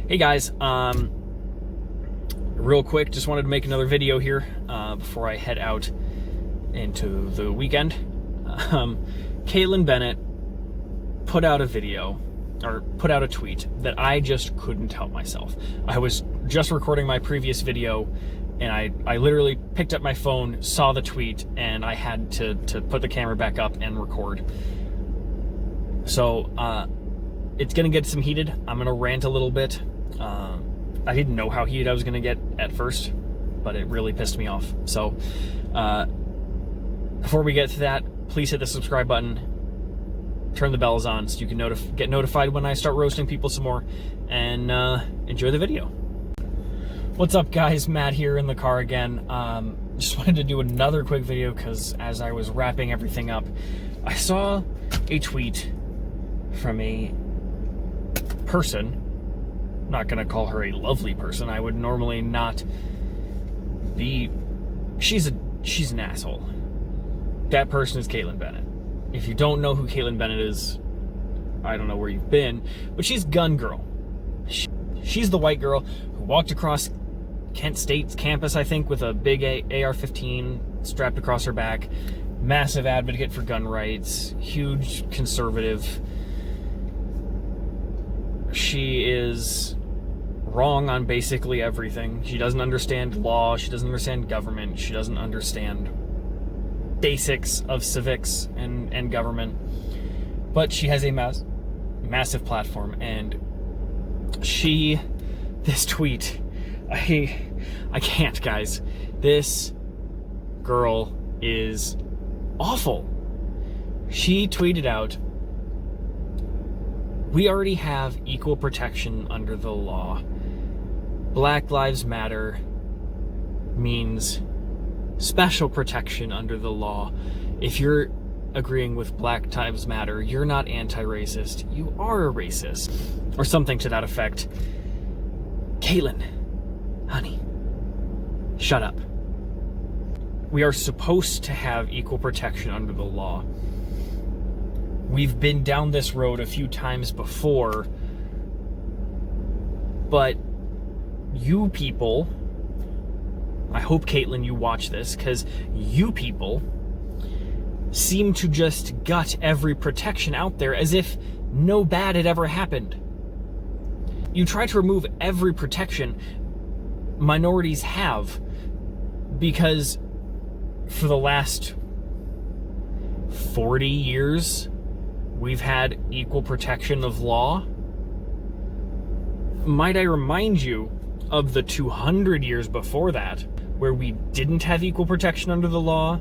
Hey guys, real quick, just wanted to make another video here before I head out into the weekend. Kaitlin Bennett put out a video, or put out a tweet that I just couldn't help myself. I was just recording my previous video, and I literally picked up my phone, saw the tweet, and I had to put the camera back up and record. So, it's gonna get some heated. I'm gonna rant a little bit. I didn't know how heated I was gonna get at first, but it really pissed me off. So, before we get to that, please hit the subscribe button, turn the bells on so you can get notified when I start roasting people some more, and enjoy the video. What's up, guys? Matt here in the car again. Just wanted to do another quick video because as I was wrapping everything up, I saw a tweet from a person. Not gonna call her a lovely person. I would normally not be. She's an asshole. That person is Kaitlin Bennett. If you don't know who Kaitlin Bennett is, I don't know where you've been, but she's Gun Girl. She's the white girl who walked across Kent State's campus, I think, with a big AR-15 strapped across her back. Massive advocate for gun rights, huge conservative. She is wrong on basically everything. She doesn't understand law. She doesn't understand government. She doesn't understand basics of civics and government. But she has a massive platform, and this tweet, I can't, guys. This girl is awful. She tweeted out, "We already have equal protection under the law. Black Lives Matter means special protection under the law. If you're agreeing with Black Lives Matter, you're not anti-racist. You are a racist." Or something to that effect. Kaitlin, honey, shut up. We are supposed to have equal protection under the law. We've been down this road a few times before, but you people, I hope, Kaitlin, you watch this, because you people seem to just gut every protection out there as if no bad had ever happened. You try to remove every protection minorities have, because for the last 40 years, we've had equal protection of law. Might I remind you of the 200 years before that, where we didn't have equal protection under the law?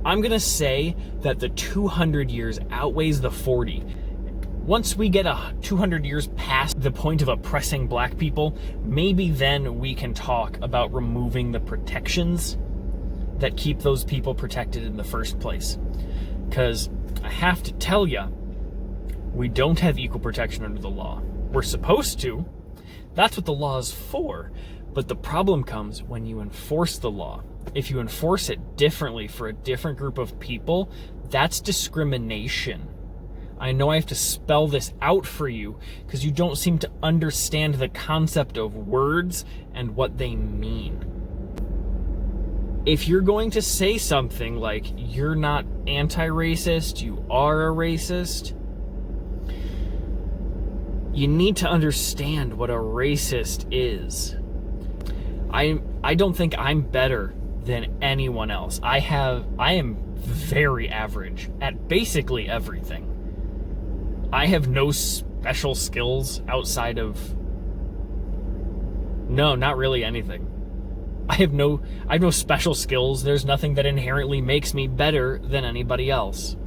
I'm gonna say that the 200 years outweighs the 40. Once we get 200 years past the point of oppressing black people, maybe then we can talk about removing the protections that keep those people protected in the first place. Because I have to tell you, we don't have equal protection under the law. We're supposed to. That's what the law is for. But the problem comes when you enforce the law. If you enforce it differently for a different group of people, that's discrimination. I know I have to spell this out for you because you don't seem to understand the concept of words and what they mean. If you're going to say something like, you're not anti-racist, you are a racist, you need to understand what a racist is. I don't think I'm better than anyone else. I am very average at basically everything. I have no special skills outside of... No, not really anything. I have no special skills. There's nothing that inherently makes me better than anybody else.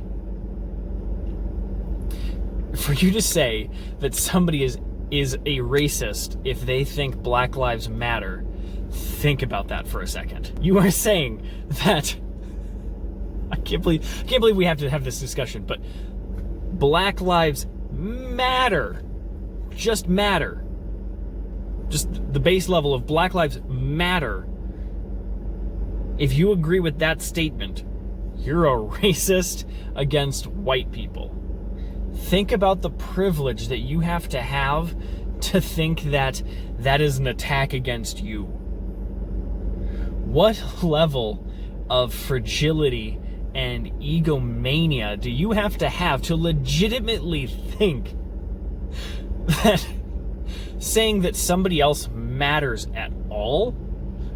For you to say that somebody is a racist if they think Black Lives Matter, think about that for a second. You are saying that... I can't believe we have to have this discussion, but Black Lives Matter. Just matter. Just the base level of Black Lives Matter. If you agree with that statement, you're a racist against white people. Think about the privilege that you have to think that that is an attack against you? What level of fragility and egomania do you have to legitimately think that saying that somebody else matters at all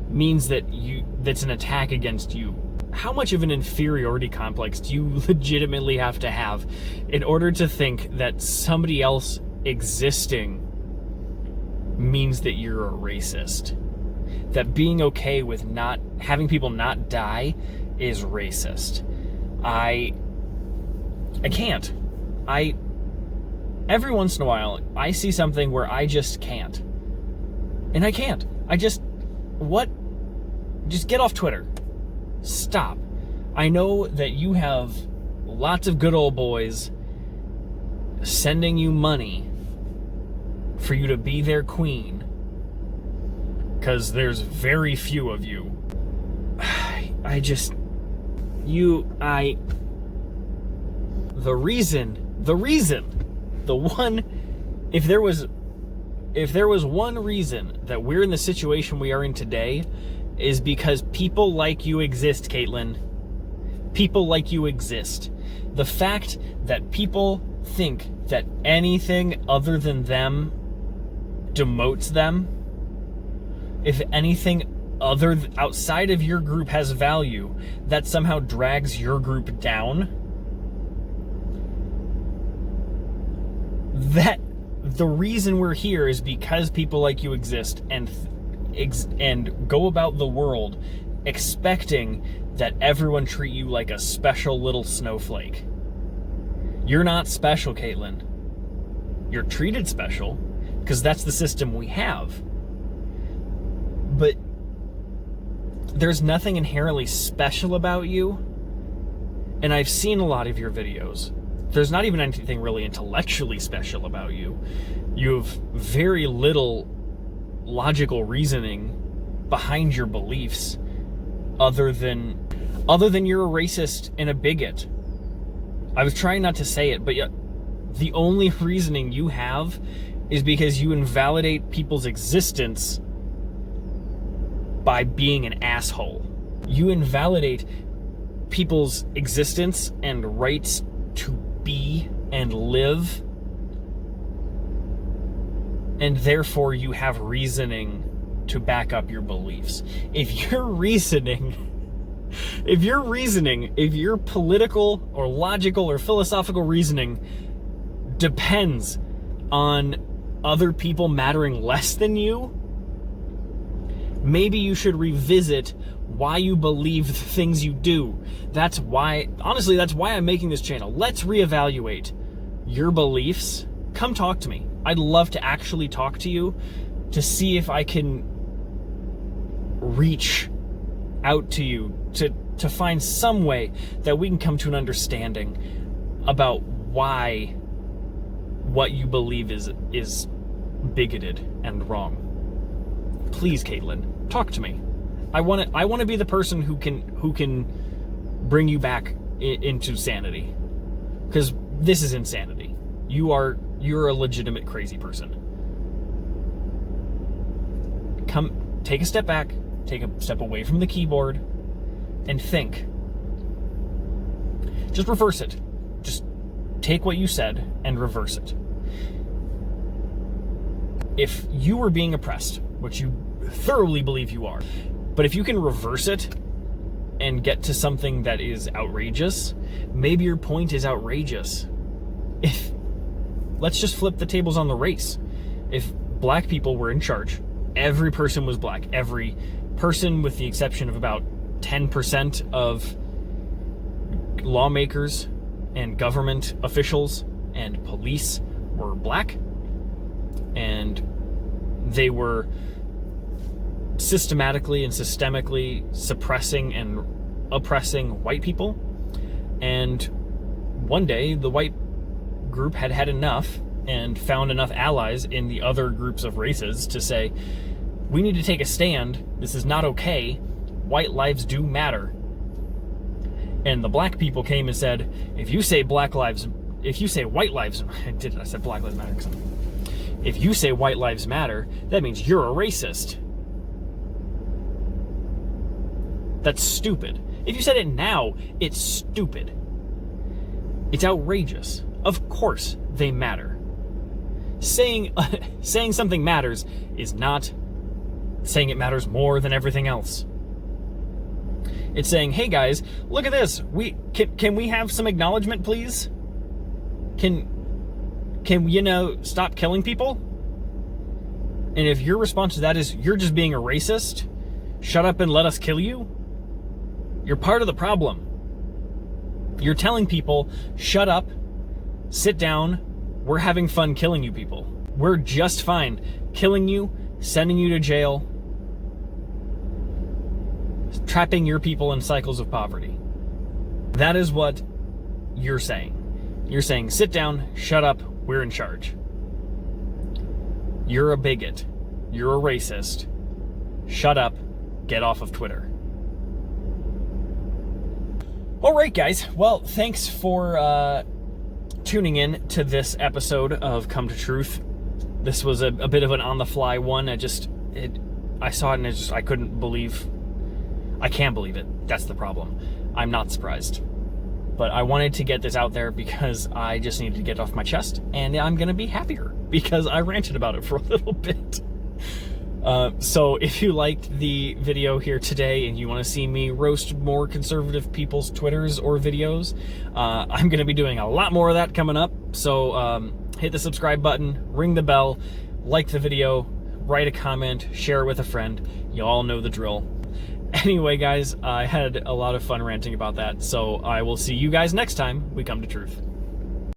means that's an attack against you? How much of an inferiority complex do you legitimately have to have in order to think that somebody else existing means that you're a racist? That being okay with not having people not die is racist. I can't. Every once in a while, I see something where I just can't. And I can't. Just get off Twitter. Stop. I know that you have lots of good old boys sending you money for you to be their queen, because there's very few of you. If there was one reason that we're in the situation we are in today, is because people like you exist, Kaitlin. People like you exist. The fact that people think that anything other than them demotes them, if anything outside of your group has value, that somehow drags your group down, that the reason we're here is because people like you exist and go about the world expecting that everyone treat you like a special little snowflake. You're not special, Kaitlin. You're treated special because that's the system we have. But there's nothing inherently special about you. And I've seen a lot of your videos. There's not even anything really intellectually special about you. You have very little logical reasoning behind your beliefs other than you're a racist and a bigot. I was trying not to say it, but yet the only reasoning you have is because you invalidate people's existence by being an asshole. You invalidate people's existence and rights to be and live, and therefore you have reasoning to back up your beliefs. If your political or logical or philosophical reasoning depends on other people mattering less than you, maybe you should revisit why you believe the things you do. That's why I'm making this channel. Let's reevaluate your beliefs. Come talk to me. I'd love to actually talk to you to see if I can reach out to you to find some way that we can come to an understanding about why what you believe is bigoted and wrong. Please, Kaitlin, talk to me. I want to be the person who can bring you back into sanity, because this is insanity. You're a legitimate crazy person. Come, take a step back, take a step away from the keyboard, and think. Just reverse it. Just take what you said and reverse it. If you were being oppressed, which you thoroughly believe you are, but if you can reverse it and get to something that is outrageous, maybe your point is outrageous. Let's just flip the tables on the race. If black people were in charge, every person was black, every person with the exception of about 10% of lawmakers and government officials and police were black, and they were systematically and systemically suppressing and oppressing white people, and one day the white group had had enough and found enough allies in the other groups of races to say, we need to take a stand, this is not okay, white lives do matter. And the black people came and said, if you say white lives, I said black lives matter. If you say white lives matter, that means you're a racist. That's stupid. If you said it now, it's stupid. It's outrageous. Of course they matter. Saying something matters is not saying it matters more than everything else. It's saying, hey guys, look at this. Can we have some acknowledgement, please? Can stop killing people? And if your response to that is you're just being a racist, shut up and let us kill you, you're part of the problem. You're telling people, shut up, sit down, we're having fun killing you people. We're just fine killing you, sending you to jail, trapping your people in cycles of poverty. That is what you're saying. You're saying, sit down, shut up, we're in charge. You're a bigot. You're a racist. Shut up, get off of Twitter. All right, guys. Well, thanks for tuning in to this episode of Come to Truth. This was a bit of an on-the-fly one. I saw it and I couldn't believe. I can't believe it. That's the problem. I'm not surprised. But I wanted to get this out there because I just needed to get it off my chest, and I'm going to be happier because I ranted about it for a little bit. So if you liked the video here today and you want to see me roast more conservative people's Twitters or videos, I'm going to be doing a lot more of that coming up. So hit the subscribe button, ring the bell, like the video, write a comment, share it with a friend. You all know the drill. Anyway, guys, I had a lot of fun ranting about that, so I will see you guys next time we come to Truth.